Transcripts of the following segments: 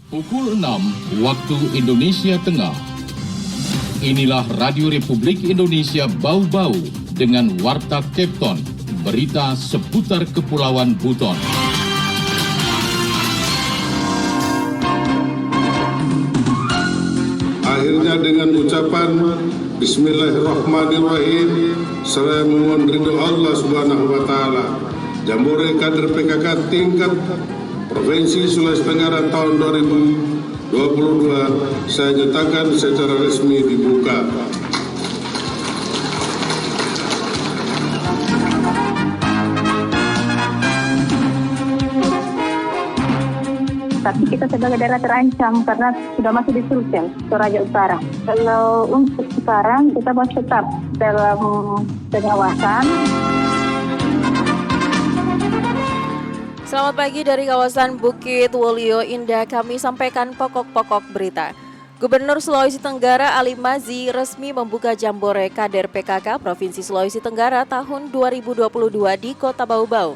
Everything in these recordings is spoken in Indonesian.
Pukul 6 waktu Indonesia Tengah. Inilah Radio Republik Indonesia Bau-Bau dengan Warta Kepton, berita seputar Kepulauan Buton. Akhirnya dengan ucapan Bismillahirrahmanirrahim, saya memohon ridho Allah Subhanahu wa Ta'ala. Jambore kader PKK tingkat Provinsi Sulawesi Tenggara tahun 2022 saya nyatakan secara resmi dibuka. Tapi kita sebagai daerah terancam karena sudah masuk di Sulsel, Toraja Utara. Kalau untuk sekarang kita masih tetap dalam pengawasan. Selamat pagi dari kawasan Bukit Wolio Indah, kami sampaikan pokok-pokok berita. Gubernur Sulawesi Tenggara Ali Mazi resmi membuka Jambore Kader PKK Provinsi Sulawesi Tenggara tahun 2022 di Kota Bau-Bau.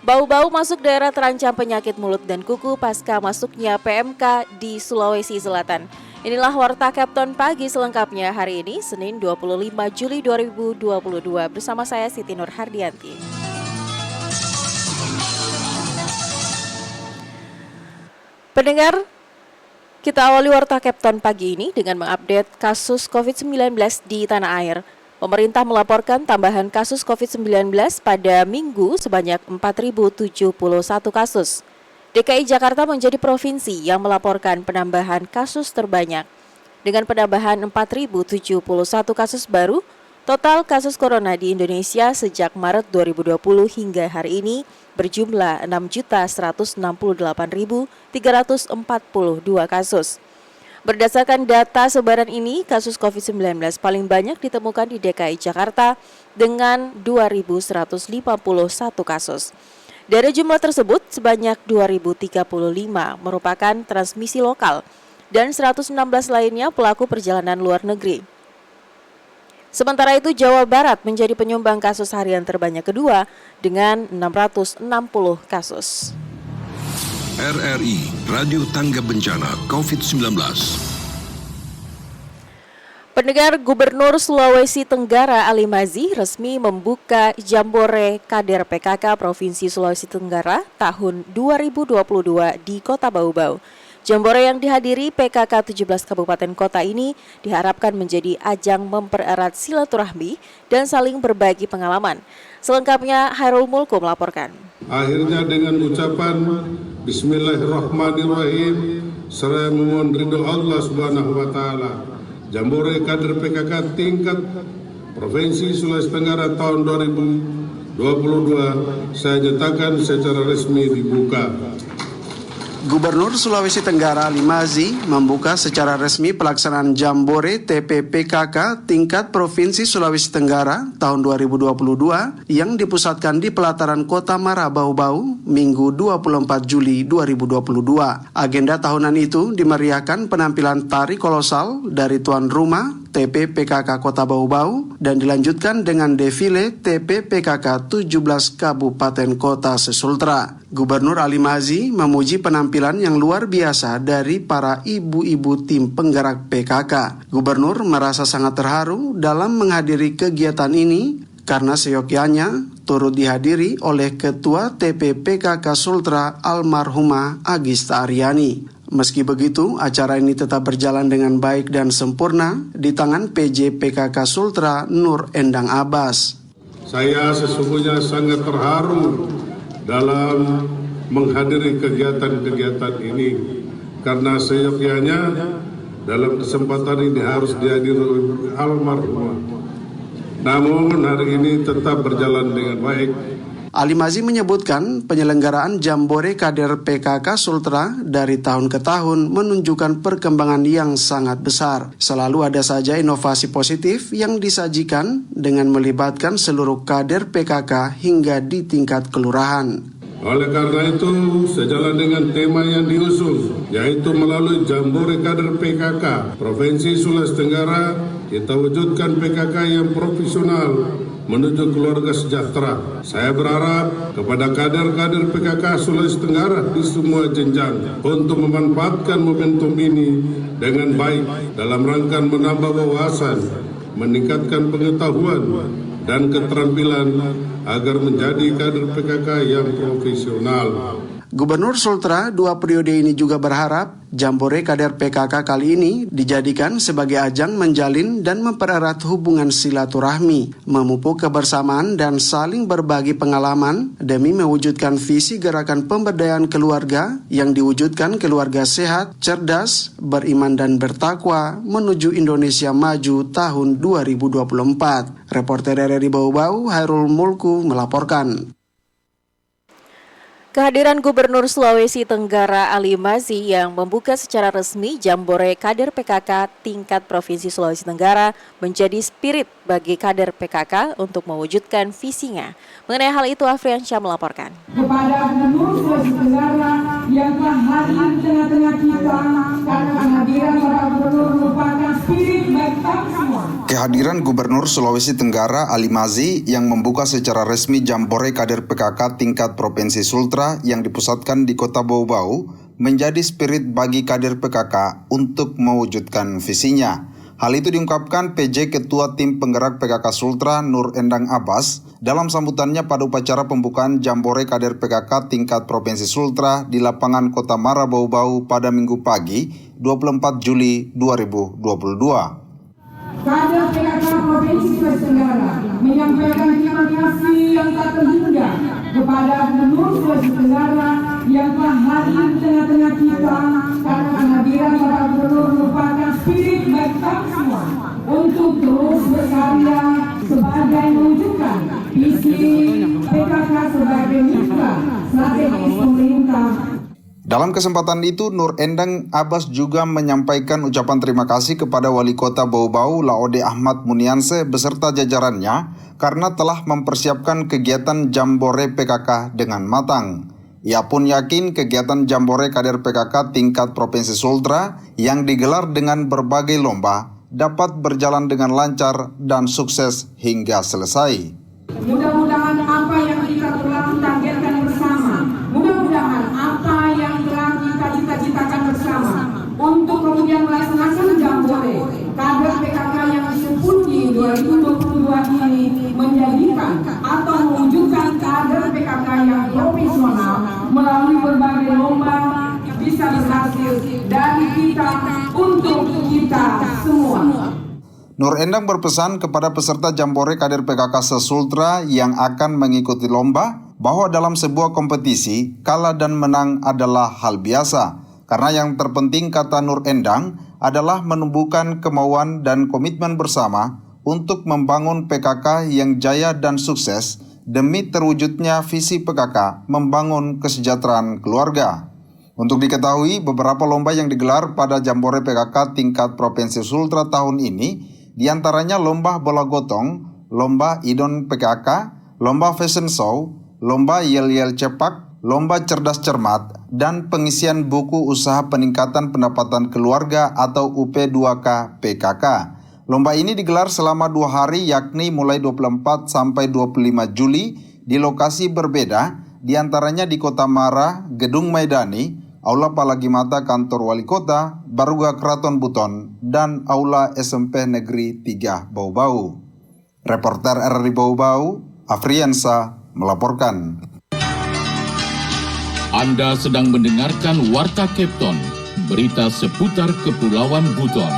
Bau-Bau masuk daerah terancam penyakit mulut dan kuku pasca masuknya PMK di Sulawesi Selatan. Inilah Warta Kepton pagi selengkapnya hari ini, Senin 25 Juli 2022 bersama saya Siti Nur Hardianti. Pendengar, kita awali Warta Kepton pagi ini dengan mengupdate kasus COVID-19 di tanah air. Pemerintah melaporkan tambahan kasus COVID-19 pada Minggu sebanyak 4.071 kasus. DKI Jakarta menjadi provinsi yang melaporkan penambahan kasus terbanyak. Dengan penambahan 4.071 kasus baru, total kasus corona di Indonesia sejak Maret 2020 hingga hari ini berjumlah 6.168.342 kasus. Berdasarkan data sebaran ini, kasus COVID-19 paling banyak ditemukan di DKI Jakarta dengan 2.151 kasus. Dari jumlah tersebut, sebanyak 2.035 merupakan transmisi lokal dan 116 lainnya pelaku perjalanan luar negeri. Sementara itu, Jawa Barat menjadi penyumbang kasus harian terbanyak kedua dengan 660 kasus. RRI, Radio Tangga Bencana COVID-19. Pendengar, Gubernur Sulawesi Tenggara Ali Mazi resmi membuka Jambore Kader PKK Provinsi Sulawesi Tenggara tahun 2022 di Kota Bau-Bau. Jambore yang dihadiri PKK 17 Kabupaten Kota ini diharapkan menjadi ajang mempererat silaturahmi dan saling berbagi pengalaman. Selengkapnya Hairul Mulku melaporkan. Akhirnya dengan ucapan Bismillahirrahmanirrahim, saya memohon ridho Allah Subhanahu wa Ta'ala. Jambore kader PKK tingkat Provinsi Sulawesi Tenggara tahun 2022 saya nyatakan secara resmi dibuka. Gubernur Sulawesi Tenggara Ali Mazi membuka secara resmi pelaksanaan Jambore TPPKK tingkat Provinsi Sulawesi Tenggara tahun 2022 yang dipusatkan di pelataran Kota Mara Bau-Bau Minggu 24 Juli 2022. Agenda tahunan itu dimeriahkan penampilan tari kolosal dari tuan rumah TPPKK Kota Bau-Bau dan dilanjutkan dengan defile TPPKK 17 Kabupaten Kota Sesultra. Gubernur Ali Mazi memuji penampilan yang luar biasa dari para ibu-ibu tim penggerak PKK. Gubernur merasa sangat terharu dalam menghadiri kegiatan ini karena seyogyanya turut dihadiri oleh Ketua TPPKK Sultra almarhumah Agista Aryani. Meski begitu, acara ini tetap berjalan dengan baik dan sempurna di tangan PJ PKK Sultra Nur Endang Abbas. Saya sesungguhnya sangat terharu dalam menghadiri kegiatan-kegiatan ini karena seyogyanya dalam kesempatan ini harus dihadiri almarhumah. Namun hari ini tetap berjalan dengan baik. Ali Mazi menyebutkan penyelenggaraan Jambore Kader PKK Sultra dari tahun ke tahun menunjukkan perkembangan yang sangat besar. Selalu ada saja inovasi positif yang disajikan dengan melibatkan seluruh kader PKK hingga di tingkat kelurahan. Oleh karena itu, sejalan dengan tema yang diusung, yaitu melalui Jambore Kader PKK Provinsi Sulawesi Tenggara, kita wujudkan PKK yang profesional, menuju keluarga sejahtera. Saya berharap kepada kader-kader PKK Sulawesi Tenggara di semua jenjang untuk memanfaatkan momentum ini dengan baik dalam rangka menambah wawasan, meningkatkan pengetahuan dan keterampilan agar menjadi kader PKK yang profesional. Gubernur Sultra 2 periode ini juga berharap Jambore Kader PKK kali ini dijadikan sebagai ajang menjalin dan mempererat hubungan silaturahmi, memupuk kebersamaan dan saling berbagi pengalaman demi mewujudkan visi gerakan pemberdayaan keluarga yang diwujudkan keluarga sehat, cerdas, beriman dan bertakwa menuju Indonesia Maju tahun 2024. Reporter RRI Bau-Bau, Hairul Mulku melaporkan. Kehadiran Gubernur Sulawesi Tenggara Ali Mazi yang membuka secara resmi Jambore Kader PKK tingkat Provinsi Sulawesi Tenggara menjadi spirit bagi kader PKK untuk mewujudkan visinya. Mengenai hal itu, Afriansyah melaporkan. Kepada Gubernur Sulawesi Tenggara yang telah hadir di tengah-tengah kita, karena kehadiran para gubernur merupakan spirit bagi kami semua. Kehadiran Gubernur Sulawesi Tenggara Ali Mazi yang membuka secara resmi Jambore Kader PKK tingkat Provinsi Sultra yang dipusatkan di Kota Bau-Bau menjadi spirit bagi kader PKK untuk mewujudkan visinya. Hal itu diungkapkan PJ Ketua Tim Penggerak PKK Sultra Nur Endang Abbas dalam sambutannya pada upacara pembukaan Jambore Kader PKK tingkat Provinsi Sultra di lapangan Kota Mara Bau-Bau pada Minggu pagi 24 Juli 2022. Kader PKK Provinsi Sulawesi Tenggara menyampaikan terima kasih yang tak terhingga kepada Gubernur Sulawesi Tenggara yang telah hadir di tengah-tengah kita, karena kehadiran para gubernur merupakan spirit bagi kami semua untuk terus berkarya sebagai mewujudkan visi PKK sebagai mitra strategis pemerintah. Dalam kesempatan itu, Nur Endang Abbas juga menyampaikan ucapan terima kasih kepada Wali Kota Bau-Bau Laode Ahmad Munianse beserta jajarannya karena telah mempersiapkan kegiatan Jambore PKK dengan matang. Ia pun yakin kegiatan Jambore Kader PKK tingkat Provinsi Sultra yang digelar dengan berbagai lomba dapat berjalan dengan lancar dan sukses hingga selesai. Mudah-mudahan apa yang kita telah targetkan bersama, mudah-mudahan apa yang telah kita cita-citakan bersama untuk kemudian melaksanakan Jambore Kader PKK yang ke-10 di 2022 ini menjadikan atau mewujudkan kader PKK yang profesional melalui berbagai lomba bisa berhasil dari kita untuk kita semua. Nur Endang berpesan kepada peserta Jambore Kader PKK se-Sultra yang akan mengikuti lomba bahwa dalam sebuah kompetisi, kalah dan menang adalah hal biasa. Karena yang terpenting, kata Nur Endang, adalah menumbuhkan kemauan dan komitmen bersama untuk membangun PKK yang jaya dan sukses demi terwujudnya visi PKK membangun kesejahteraan keluarga. Untuk diketahui, beberapa lomba yang digelar pada Jambore PKK tingkat Provinsi Sultra tahun ini diantaranya lomba bola gotong, lomba idon PKK, lomba fashion show, lomba yel-yel cepak, lomba cerdas cermat, dan pengisian buku usaha peningkatan pendapatan keluarga atau UP2K PKK. Lomba ini digelar selama 2 hari yakni mulai 24 sampai 25 Juli di lokasi berbeda, diantaranya di Kota Mara, Gedung Maidani, Aula Palagimata Kantor Wali Kota, Baruga Keraton Buton, dan Aula SMP Negeri 3 Bau-Bau. Reporter RRI Bau-Bau, Afriansa melaporkan. Anda sedang mendengarkan Warta Kepton, berita seputar Kepulauan Buton.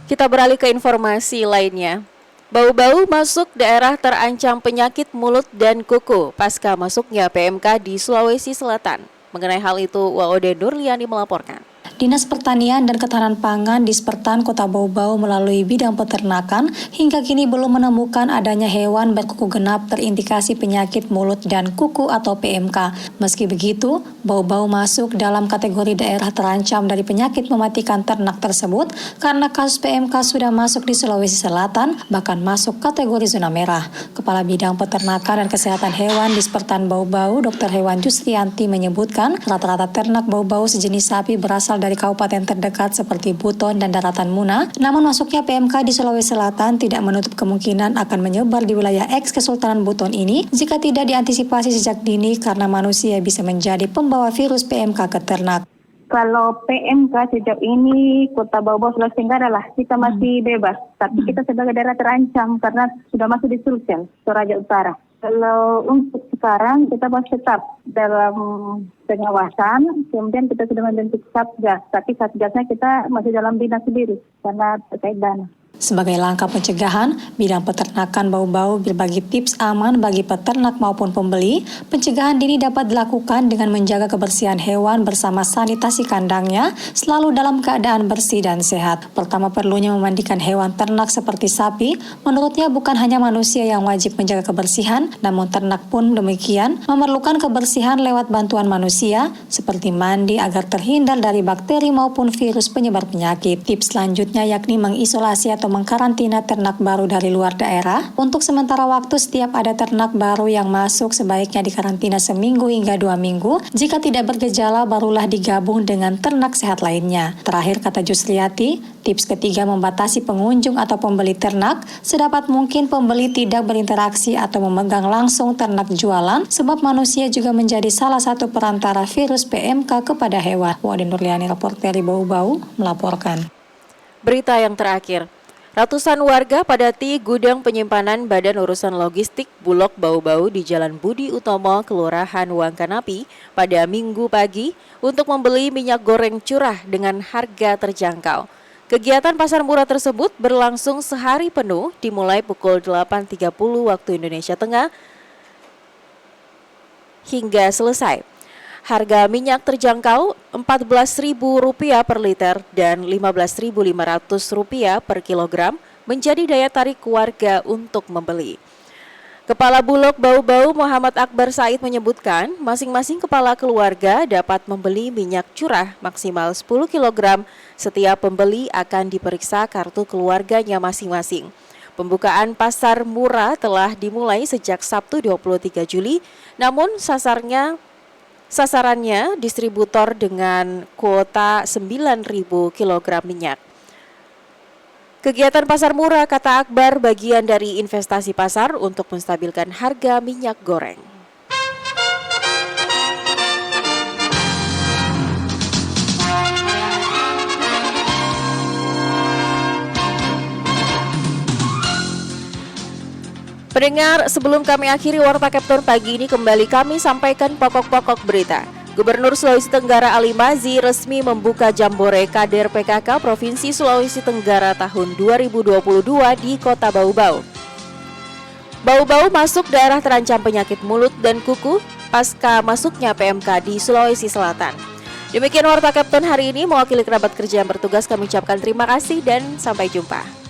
Kita beralih ke informasi lainnya. Bau-Bau masuk daerah terancam penyakit mulut dan kuku pasca masuknya PMK di Sulawesi Selatan. Mengenai hal itu, Waode Nurliani melaporkan. Dinas Pertanian dan Ketahanan Pangan Dispertan Kota Bau-Bau melalui bidang peternakan hingga kini belum menemukan adanya hewan berkuku genap terindikasi penyakit mulut dan kuku atau PMK. Meski begitu, Bau-Bau masuk dalam kategori daerah terancam dari penyakit mematikan ternak tersebut karena kasus PMK sudah masuk di Sulawesi Selatan, bahkan masuk kategori zona merah. Kepala Bidang Peternakan dan Kesehatan Hewan Dispertan Bau-Bau, Dr. Hewan Justrianti menyebutkan rata-rata ternak Bau-Bau sejenis sapi berasal dari dari kabupaten terdekat seperti Buton dan Daratan Muna. Namun masuknya PMK di Sulawesi Selatan tidak menutup kemungkinan akan menyebar di wilayah eks Kesultanan Buton ini jika tidak diantisipasi sejak dini karena manusia bisa menjadi pembawa virus PMK ke ternak. Kalau PMK sejauh ini Kota Bau-Bau Sulawesi Tenggara lah kita masih bebas, tapi kita sebagai daerah terancam karena sudah masuk di Sulsel, Toraja Utara. Kalau untuk sekarang kita masih tetap dalam pengawasan, kemudian kita sudah membentuk satgas, tapi satgasnya kita masih dalam dinas sendiri karena terkait dana. Sebagai langkah pencegahan, bidang peternakan Bau-Bau berbagi tips aman bagi peternak maupun pembeli. Pencegahan dini dapat dilakukan dengan menjaga kebersihan hewan bersama sanitasi kandangnya selalu dalam keadaan bersih dan sehat. Pertama, perlunya memandikan hewan ternak seperti sapi. Menurutnya bukan hanya manusia yang wajib menjaga kebersihan, namun ternak pun demikian memerlukan kebersihan lewat bantuan manusia seperti mandi agar terhindar dari bakteri maupun virus penyebar penyakit. Tips selanjutnya yakni mengisolasi atau mengkarantina ternak baru dari luar daerah. Untuk sementara waktu, setiap ada ternak baru yang masuk sebaiknya dikarantina seminggu hingga 2 minggu. Jika tidak bergejala, barulah digabung dengan ternak sehat lainnya. Terakhir, kata Jusriati, tips ketiga membatasi pengunjung atau pembeli ternak. Sedapat mungkin pembeli tidak berinteraksi atau memegang langsung ternak jualan, sebab manusia juga menjadi salah satu perantara virus PMK kepada hewan. Wadi Nurliani, reporter Bau-Bau, melaporkan. Berita yang terakhir. Ratusan warga padati gudang penyimpanan Badan Urusan Logistik Bulog Bau-Bau di Jalan Budi Utomo, Kelurahan Wangkanapi pada Minggu pagi untuk membeli minyak goreng curah dengan harga terjangkau. Kegiatan pasar murah tersebut berlangsung sehari penuh dimulai pukul 8.30 waktu Indonesia Tengah hingga selesai. Harga minyak terjangkau Rp14.000 per liter dan Rp15.500 per kilogram menjadi daya tarik warga untuk membeli. Kepala Bulog Bau-Bau Muhammad Akbar Said menyebutkan masing-masing kepala keluarga dapat membeli minyak curah maksimal 10 kg. Setiap pembeli akan diperiksa kartu keluarganya masing-masing. Pembukaan pasar murah telah dimulai sejak Sabtu 23 Juli, namun sasarannya distributor dengan kuota 9.000 kg minyak. Kegiatan pasar murah, kata Akbar, bagian dari investasi pasar untuk menstabilkan harga minyak goreng. Pendengar, sebelum kami akhiri Warta Kepton pagi ini, kembali kami sampaikan pokok-pokok berita. Gubernur Sulawesi Tenggara Ali Mazi resmi membuka Jambore Kader PKK Provinsi Sulawesi Tenggara tahun 2022 di Kota Bau-Bau. Bau-Bau masuk daerah terancam penyakit mulut dan kuku pasca masuknya PMK di Sulawesi Selatan. Demikian Warta Kepton hari ini, mewakili kerabat kerja yang bertugas kami ucapkan terima kasih dan sampai jumpa.